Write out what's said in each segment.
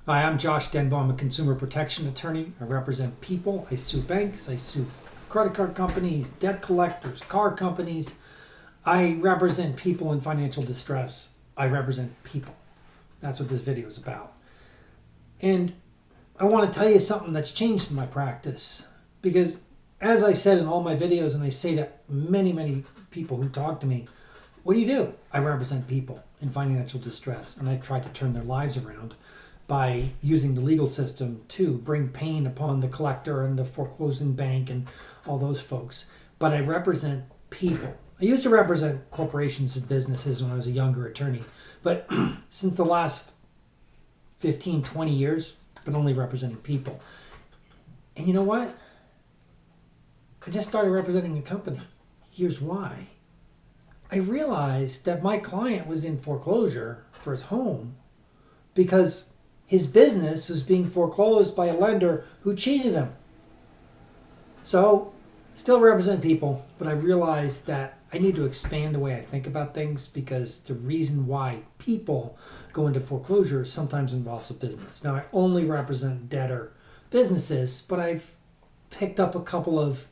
Hi, I'm Josh Denbeaux. I'm a consumer protection attorney. I represent people. I sue banks. I sue credit card companies, debt collectors, car companies. I represent people in financial distress. I represent people. That's what this video is about. And I want to tell you something that's changed in my practice. Because as I said in all my videos, and I say to many people who talk to me, what do? I represent people in financial distress. And I try to turn their lives around by using the legal system to bring pain upon the collector and the foreclosing bank and all those folks. But I represent people. I used to represent corporations and businesses when I was a younger attorney. But since the last 15, 20 years, I've been only representing people. And you know what? I just started representing a company. Here's why. I realized that my client was in foreclosure for his home because his business was being foreclosed by a lender who cheated him. So, still represent people, but I realized that I need to expand the way I think about things because the reason why people go into foreclosure sometimes involves a business. Now, I only represent debtor businesses, but I've picked up a couple of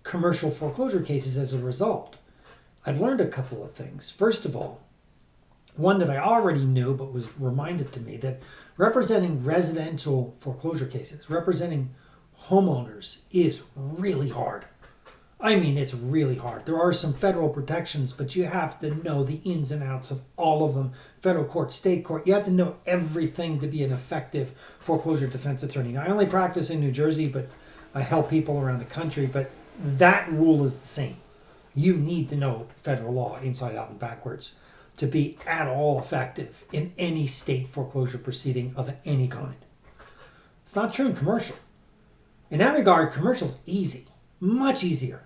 commercial foreclosure cases as a result. I've learned a couple of things. First of all, one that I already knew but was reminded to me that representing residential foreclosure cases, representing homeowners is really hard. I mean, it's really hard. There are some federal protections, but you have to know the ins and outs of all of them. Federal court, state court, you have to know everything to be an effective foreclosure defense attorney. Now, I only practice in New Jersey, but I help people around the country, but that rule is the same. You need to know federal law inside out and backwards to be at all effective in any state foreclosure proceeding of any kind. It's not true in commercial. In that regard, commercial is easy, much easier.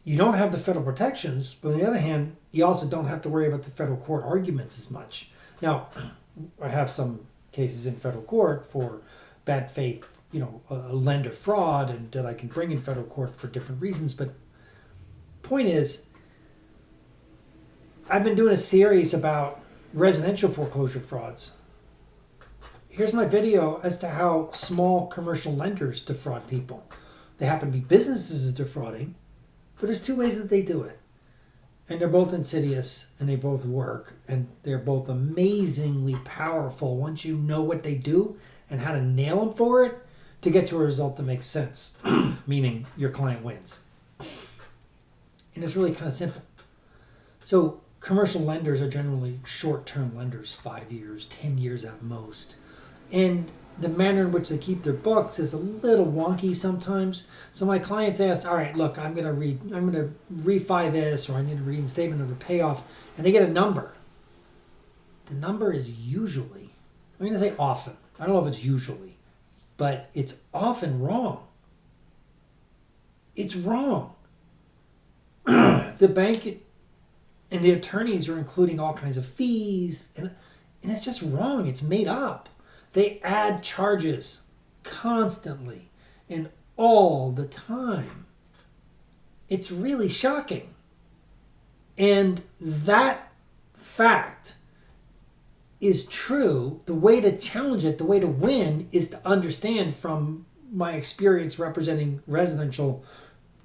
You don't have the federal protections, but on the other hand, you also don't have to worry about the federal court arguments as much. Now, I have some cases in federal court for bad faith, lender fraud, and that I can bring in federal court for different reasons. But point is, I've been doing a series about residential foreclosure frauds. Here's my video as to how small commercial lenders defraud people. They happen to be businesses defrauding, but there's two ways that they do it. And they're both insidious, and they both work, and they're both amazingly powerful once you know what they do and how to nail them for it to get to a result that makes sense, meaning your client wins. And it's really kind of simple. So commercial lenders are generally short-term lenders, 5 years, 10 years at most. And the manner in which they keep their books is a little wonky sometimes. So my clients ask, all right, look, I'm going to refi this, or I need a reinstatement of a payoff, and they get a number. The number is usually, I'm going to say often, I don't know if it's usually, but it's often wrong. It's wrong. The bank and the attorneys are including all kinds of fees, and it's just wrong. It's made up. They add charges constantly and all the time. It's really shocking. And that fact is true. The way to challenge it, the way to win, is to understand from my experience representing residential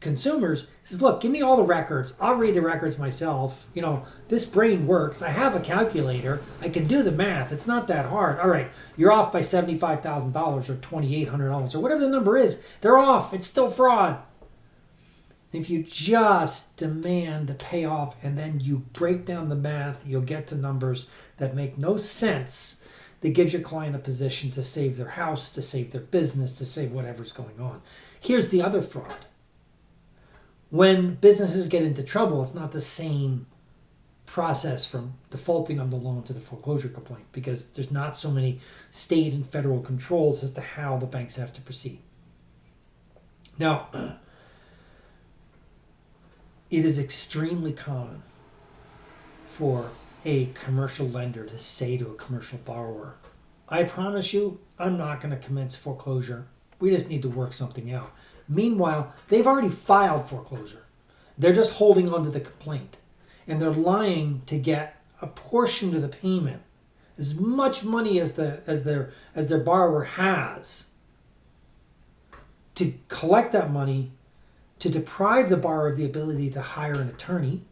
consumers. Says, look, give me all the records. I'll read the records myself. This brain works. I have a calculator. I can do the math. It's not that hard. All right, you're off by $75,000 or $2,800 or whatever the number is. They're off. It's still fraud. If you just demand the payoff and then you break down the math, you'll get to numbers that make no sense. That gives your client a position to save their house, to save their business, to save whatever's going on. Here's the other fraud. When businesses get into trouble, it's not the same process from defaulting on the loan to the foreclosure complaint because there's not so many state and federal controls as to how the banks have to proceed. Now, it is extremely common for a commercial lender to say to a commercial borrower, I promise you, I'm not going to commence foreclosure. We just need to work something out. Meanwhile, they've already filed foreclosure. They're just holding on to the complaint. And they're lying to get a portion of the payment as much money as their borrower has, to collect that money, to deprive the borrower of the ability to hire an attorney,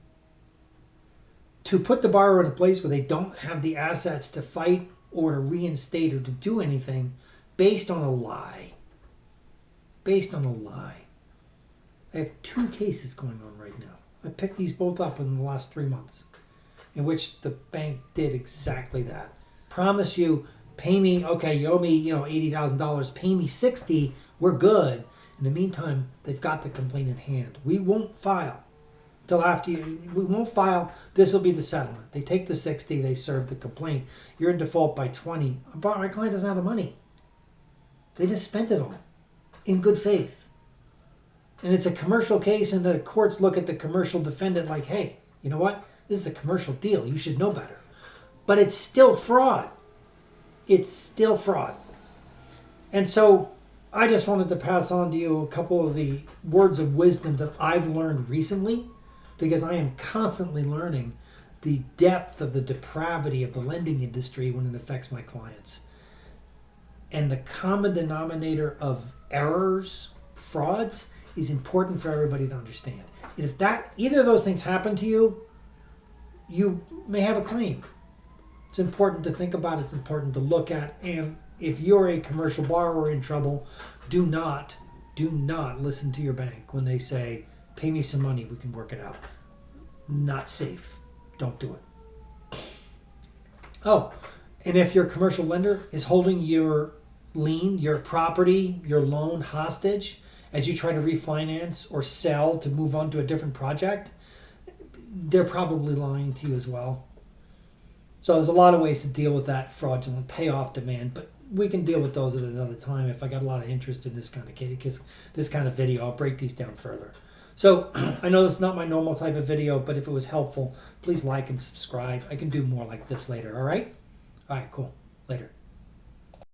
to put the borrower in a place where they don't have the assets to fight or to reinstate or to do anything based on a lie. Based on a lie. I have 2 cases going on right now. I picked these both up in the last 3 months, in which the bank did exactly that. Promise you, pay me, okay, you owe me, $80,000, pay me $60,000, we're good. In the meantime, they've got the complaint in hand. We won't file till after we won't file. This will be the settlement. They take the $60,000, they serve the complaint. You're in default by $20,000. But my client doesn't have the money. They just spent it all in good faith. And it's a commercial case, and the courts look at the commercial defendant like, hey, you know what? This is a commercial deal. You should know better. But it's still fraud. It's still fraud. And so I just wanted to pass on to you a couple of the words of wisdom that I've learned recently, because I am constantly learning the depth of the depravity of the lending industry when it affects my clients. And the common denominator of errors, frauds, is important for everybody to understand. And if either of those things happen to you, you may have a claim. It's important to think about. It's important to look at. And if you're a commercial borrower in trouble, do not listen to your bank when they say, pay me some money, we can work it out. Not safe. Don't do it. Oh, and if your commercial lender is holding your lien, your property, your loan hostage as you try to refinance or sell to move on to a different project, they're probably lying to you as well. So there's a lot of ways to deal with that fraudulent payoff demand, but we can deal with those at another time. If I got a lot of interest in this kind of case, this kind of video, I'll break these down further. So I know this is not my normal type of video, but if it was helpful, please like and subscribe. I can do more like this later, all right? All right, cool. Later.